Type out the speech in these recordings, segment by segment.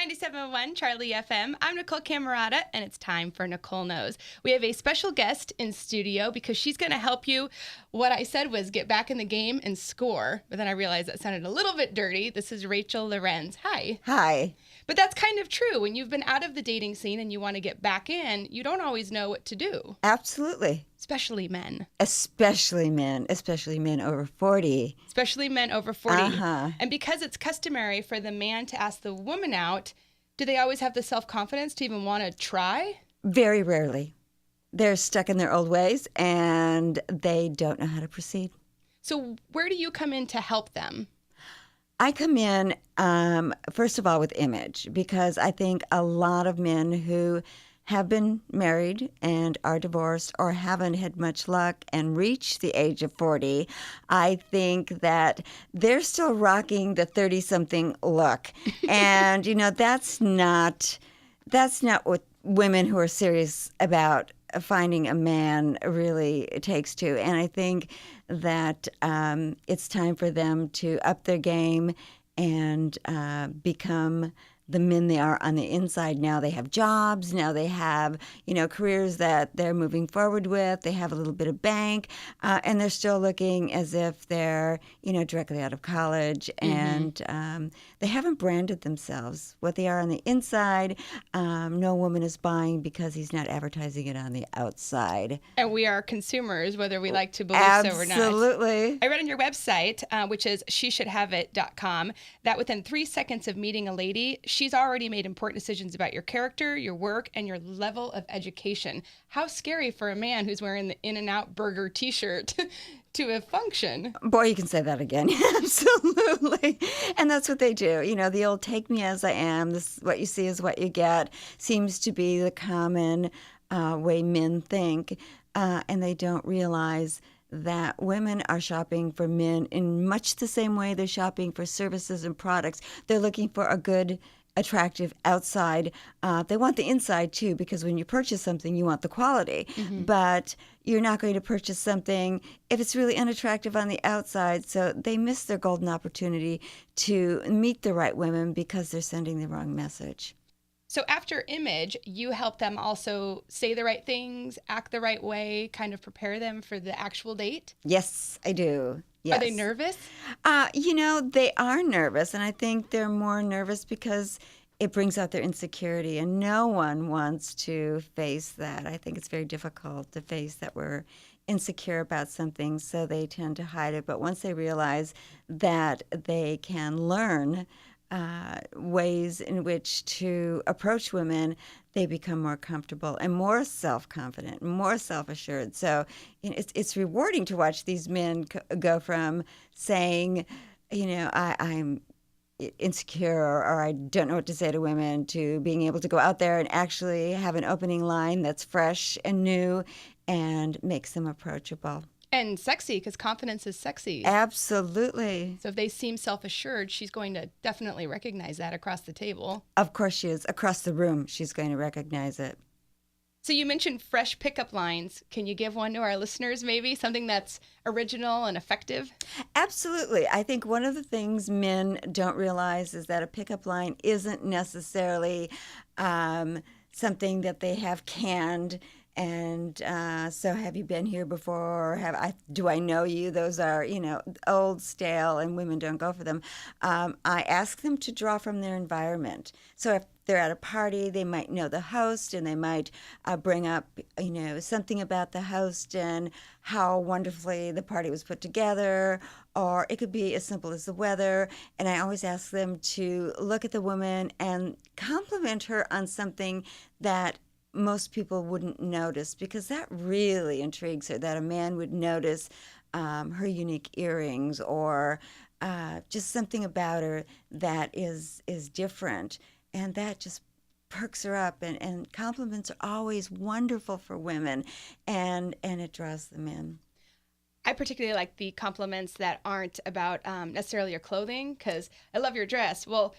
97.1 Charlie FM. I'm Nicolle Camarata, and it's time for Nicolle Knows. We have a special guest in studio because she's going to help you. What I said was get back in the game and score, but then I realized that sounded a little bit dirty. This is Rachael Lorenz. Hi. Hi. But that's kind of true. When you've been out of the dating scene and you want to get back in, you don't always know what to do. Absolutely. Especially men. Especially men over 40. Especially men over 40. Uh-huh. And because it's customary for the man to ask the woman out, do they always have the self-confidence to even want to try? Very rarely. They're stuck in their old ways and they don't know how to proceed. So where do you come in to help them? I come in, first of all, with image, because I think a lot of men who have been married and are divorced or haven't had much luck and reached the age of 40, I think that they're still rocking the 30-something look. And, that's not what women who are serious about finding a man really takes to. And I think that it's time for them to up their game and become the men they are on the inside. Now they have jobs. Now they have, careers that they're moving forward with. They have a little bit of bank, and they're still looking as if they're, directly out of college. And they haven't branded themselves. What they are on the inside, no woman is buying because he's not advertising it on the outside. And we are consumers, whether we like to believe so or not. Absolutely. I read on your website, which is sheshouldhaveit.com, that within 3 seconds of meeting a lady, she's already made important decisions about your character, your work, and your level of education. How scary for a man who's wearing the In-N-Out Burger t-shirt to a function. Boy, you can say that again. Absolutely. And that's what they do. The old take me as I am, this what you see is what you get, seems to be the common way men think. And they don't realize that women are shopping for men in much the same way they're shopping for services and products. They're looking for a good, attractive outside. They want the inside too, because when you purchase something, you want the quality. But you're not going to purchase something if it's really unattractive on the outside. So they miss their golden opportunity to meet the right women because they're sending the wrong message. So after image, you help them also say the right things, act the right way, kind of prepare them for the actual date? Yes, I do. Yes. Are they nervous? They are nervous, and I think they're more nervous because it brings out their insecurity, and no one wants to face that. I think it's very difficult to face that we're insecure about something, so they tend to hide it. But once they realize that they can learn ways in which to approach women, they become more comfortable and more self-confident, more self-assured. So it's rewarding to watch these men go from saying, I'm insecure or I don't know what to say to women, to being able to go out there and actually have an opening line that's fresh and new and makes them approachable. And sexy, because confidence is sexy. Absolutely. So if they seem self-assured, she's going to definitely recognize that across the table. Of course she is. Across the room, she's going to recognize it. So you mentioned fresh pickup lines. Can you give one to our listeners, maybe? Something that's original and effective? Absolutely. I think one of the things men don't realize is that a pickup line isn't necessarily something that they have canned. And so have you been here before? Or do I know you? Those are, old, stale, and women don't go for them. I ask them to draw from their environment. So if they're at a party, they might know the host, and they might bring up, something about the host and how wonderfully the party was put together. Or it could be as simple as the weather. And I always ask them to look at the woman and compliment her on something that most people wouldn't notice, because that really intrigues her, that a man would notice her unique earrings or just something about her that is different. And that just perks her up. And compliments are always wonderful for women, and it draws them in. I particularly like the compliments that aren't about necessarily your clothing, because I love your dress. Well,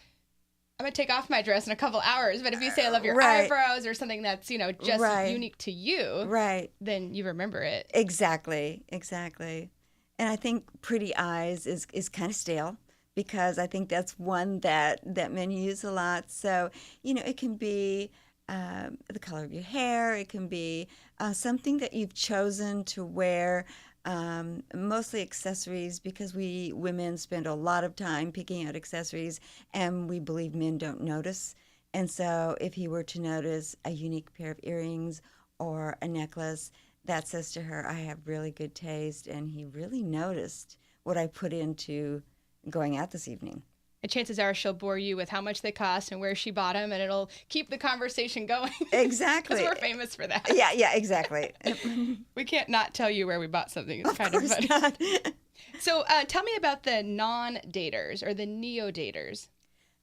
I'm going to take off my dress in a couple hours, but if you say I love your eyebrows or something that's, just unique to you, then you remember it. Exactly. And I think pretty eyes is kind of stale. because I think that's one that men use a lot. So, it can be the color of your hair. It can be something that you've chosen to wear, mostly accessories, because we women spend a lot of time picking out accessories, and we believe men don't notice. And so if he were to notice a unique pair of earrings or a necklace, that says to her, I have really good taste, and he really noticed what I put into going out this evening. And chances are she'll bore you with how much they cost and where she bought them, and it'll keep the conversation going. Exactly. Because we're famous for that. Yeah, exactly. We can't not tell you where we bought something. It's kind of funny. Not. So tell me about the non-daters or the neo-daters.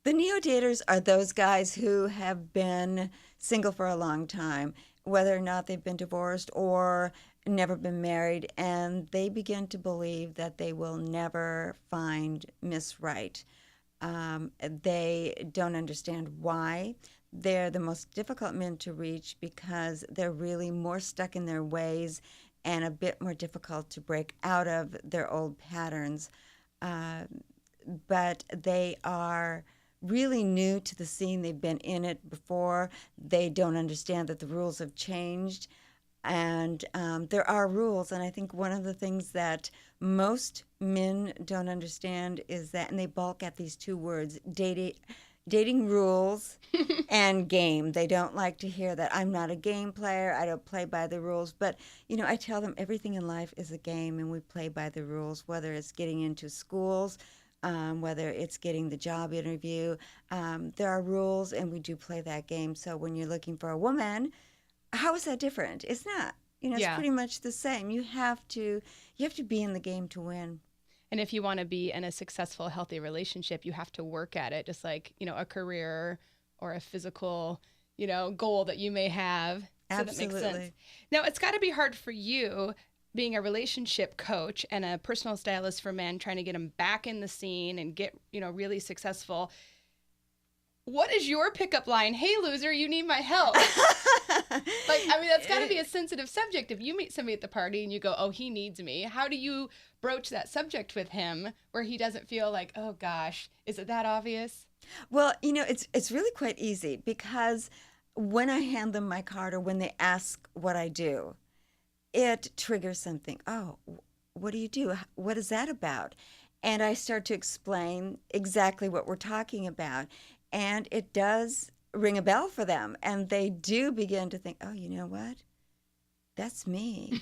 The neo-daters are those guys who have been single for a long time, whether or not they've been divorced or never been married, and they begin to believe that they will never find Miss Right. They don't understand why. They're the most difficult men to reach because they're really more stuck in their ways and a bit more difficult to break out of their old patterns. But they are really new to the scene. They've been in it before. They don't understand that the rules have changed. And there are rules. And I think one of the things that most men don't understand is that, and they balk at these two words, dating rules and game. They don't like to hear that. I'm not a game player. I don't play by the rules. But, I tell them everything in life is a game, and we play by the rules, whether it's getting into schools, whether it's getting the job interview. There are rules, and we do play that game. So when you're looking for a woman, how is that different? It's not. It's pretty much the same. You have to be in the game to win. And if you want to be in a successful, healthy relationship, you have to work at it, just like, a career or a physical, goal that you may have. Absolutely. So that makes sense. Now, it's got to be hard for you being a relationship coach and a personal stylist for men, trying to get them back in the scene and get, really successful. What is your pickup line? Hey, loser, you need my help. That's got to be a sensitive subject. If you meet somebody at the party and you go, oh, he needs me, how do you broach that subject with him where he doesn't feel like, oh, gosh, is it that obvious? Well, it's really quite easy, because when I hand them my card or when they ask what I do, it triggers something. Oh, what do you do? What is that about? And I start to explain exactly what we're talking about. And it does ring a bell for them. And they do begin to think, oh, you know what? That's me.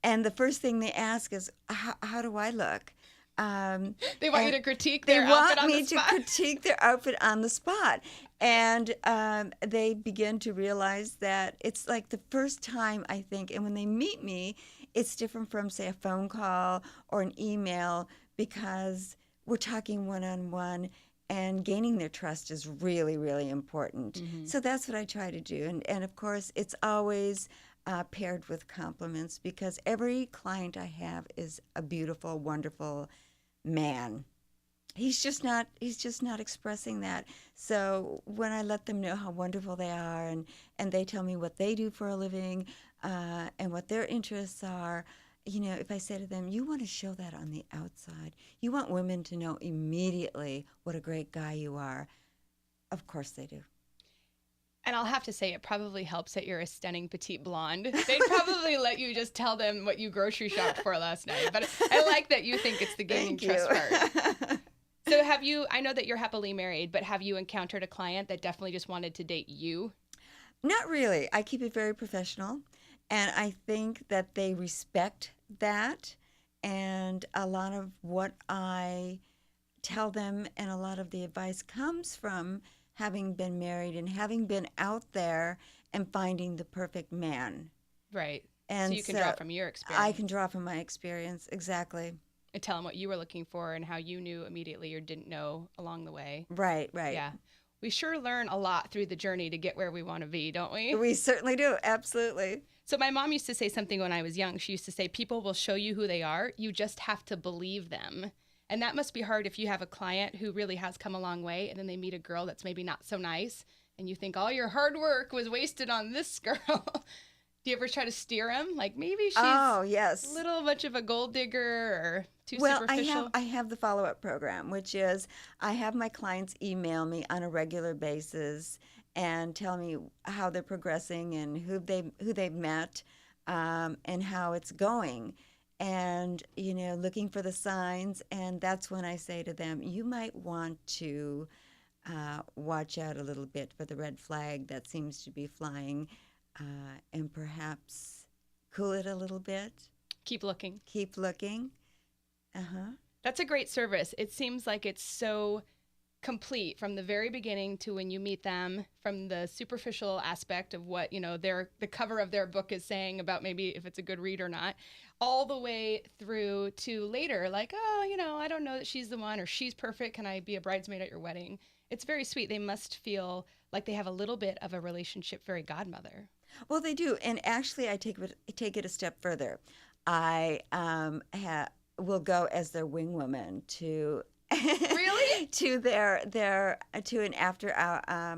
And the first thing they ask is, how do I look? They want you to critique their outfit on the spot? They want me to critique their outfit on the spot. And they begin to realize that it's like the first time, I think, and when they meet me, it's different from, say, a phone call or an email, because we're talking one-on-one, and gaining their trust is really, really important. Mm-hmm. So that's what I try to do. And of course, it's always paired with compliments, because every client I have is a beautiful, wonderful man. He's just not expressing that. So when I let them know how wonderful they are, and they tell me what they do for a living, and what their interests are, if I say to them, you want to show that on the outside, you want women to know immediately what a great guy you are. Of course they do. And I'll have to say, it probably helps that you're a stunning petite blonde. They'd probably let you just tell them what you grocery shopped for last night. But I like that you think it's the gaining trust part. So I know that you're happily married, but have you encountered a client that definitely just wanted to date you? Not really. I keep it very professional. And I think that they respect that. And a lot of what I tell them and a lot of the advice comes from having been married and having been out there and finding the perfect man. Right. And so you can draw from your experience. I can draw from my experience, exactly. And tell them what you were looking for and how you knew immediately or didn't know along the way. Right. Yeah. We sure learn a lot through the journey to get where we want to be, don't we? We certainly do. Absolutely. So my mom used to say something when I was young. She used to say, people will show you who they are. You just have to believe them. And that must be hard if you have a client who really has come a long way, and then they meet a girl that's maybe not so nice, and you think all your hard work was wasted on this girl. Do you ever try to steer them? Like, maybe she's yes. a little much of a gold digger, or Too Well, superficial? I have the follow-up program, which is I have my clients email me on a regular basis and tell me how they're progressing and who they've met, and how it's going. And, looking for the signs. And that's when I say to them, you might want to watch out a little bit for the red flag that seems to be flying, and perhaps cool it a little bit. Keep looking. Keep looking. Uh-huh. That's a great service. It seems like it's so complete from the very beginning to when you meet them, from the superficial aspect of what, the cover of their book is saying about maybe if it's a good read or not, all the way through to later, like, oh, I don't know that she's the one, or she's perfect. Can I be a bridesmaid at your wedding? It's very sweet. They must feel like they have a little bit of a relationship fairy godmother. Well, they do. And actually, I take it a step further. I will go as their wing woman to Really? to an after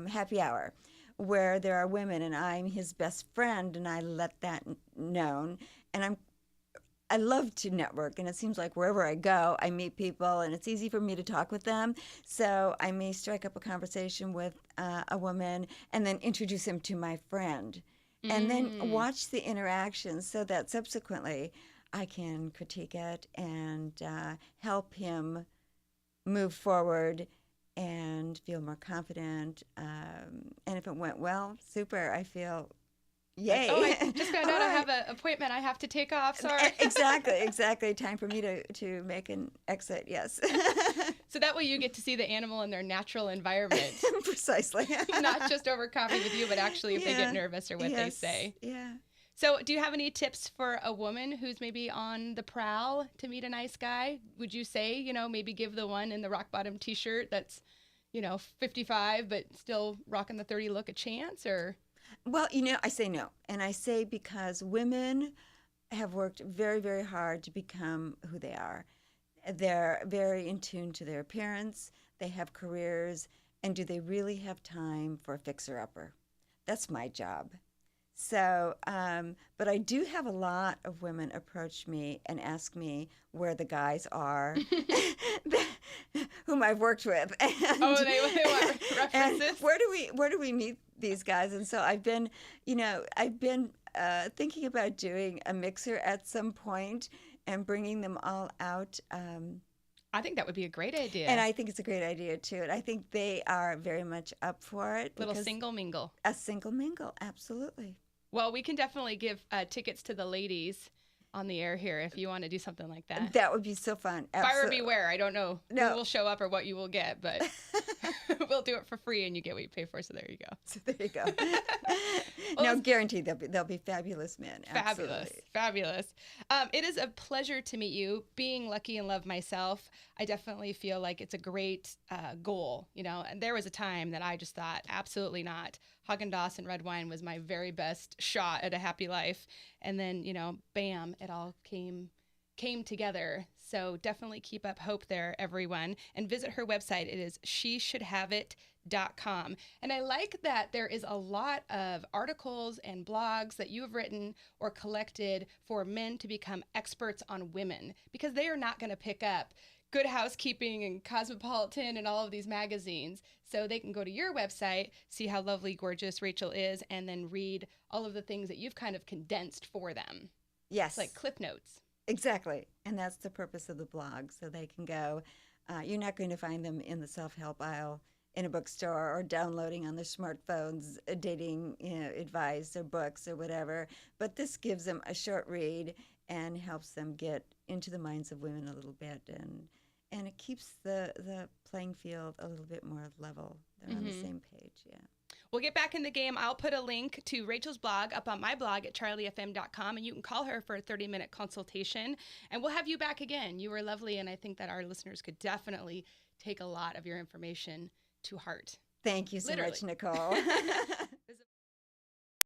happy hour where there are women, and I'm his best friend, and I let that known. And I love to network, and it seems like wherever I go, I meet people, and it's easy for me to talk with them. So I may strike up a conversation with a woman and then introduce him to my friend, and then watch the interactions so that subsequently I can critique it and help him move forward and feel more confident. And if it went well, super. I feel yay. Oh, I just found out I have an appointment. I have to take off. Sorry. Exactly. Time for me to make an exit. Yes. So that way you get to see the animal in their natural environment. Precisely. Not just over coffee with you, but actually if they get nervous or what they say. Yeah. So do you have any tips for a woman who's maybe on the prowl to meet a nice guy? Would you say, maybe give the one in the rock bottom t-shirt that's, 55 but still rocking the 30 look a chance, or? Well, I say no. And I say because women have worked very, very hard to become who they are. They're very in tune to their appearance. They have careers. And do they really have time for a fixer-upper? That's my job. So, but I do have a lot of women approach me and ask me where the guys are whom I've worked with. And, they want references? Where do we meet these guys? And so I've been thinking about doing a mixer at some point and bringing them all out. I think that would be a great idea. And I think it's a great idea, too. And I think they are very much up for it. Little single mingle. A single mingle, absolutely. Well, we can definitely give tickets to the ladies on the air here if you want to do something like that. That would be so fun. Absolutely. Buyer beware. I don't know who will show up or what you will get, but we'll do it for free and you get what you pay for. So there you go. No, guaranteed they'll be fabulous men. Fabulous. It is a pleasure to meet you. Being lucky and love myself, I definitely feel like it's a great goal. And there was a time that I just thought, absolutely not. Haagen-Dazs and red wine was my very best shot at a happy life. And then, bam, it all came together. So definitely keep up hope there, everyone. And visit her website. It is sheshouldhaveit.com. And I like that there is a lot of articles and blogs that you have written or collected for men to become experts on women, because they are not going to pick up Good Housekeeping and Cosmopolitan and all of these magazines. So they can go to your website, see how lovely, gorgeous Rachael is, and then read all of the things that you've kind of condensed for them. Yes. Like clip notes. Exactly. And that's the purpose of the blog. So they can go, you're not going to find them in the self-help aisle in a bookstore or downloading on their smartphones, dating advice or books or whatever. But this gives them a short read and helps them get into the minds of women a little bit. And it keeps the playing field a little bit more level. They're on the same page, yeah. We'll get back in the game. I'll put a link to Rachael's blog up on my blog at charliefm.com, and you can call her for a 30-minute consultation, and we'll have you back again. You were lovely, and I think that our listeners could definitely take a lot of your information to heart. Thank you so much, Nicolle.